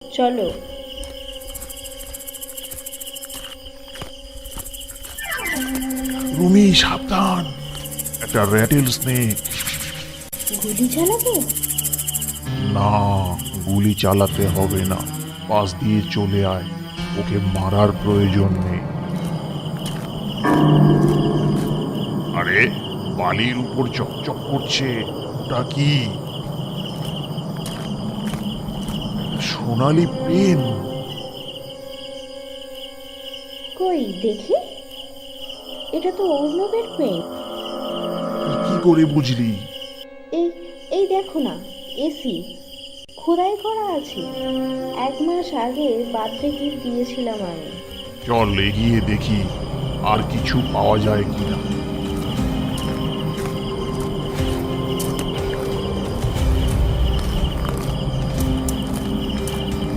চলো। রুমি, সাবধান, একটা র্যাটেল স্নেক। গুলি চালাবো? না, গুলি চালাতে হবে না, পাশ দিয়ে চলে আয়, ওকে মারার প্রয়োজন নেই। আরে, বালির উপর চকচক করছে, ওটা কি? সোনালি পেন। কই দেখি, এটা তো অর্ণবের পেন। তুই কি করে বুঝলি? এই এই দেখো না, এসি খোদাই করা আছে। 1 মাস আগে বার্থডে গিফট দিয়েছিলাম আমি। চল এগিয়ে দেখি আর কিছু পাওয়া যায় কিনা।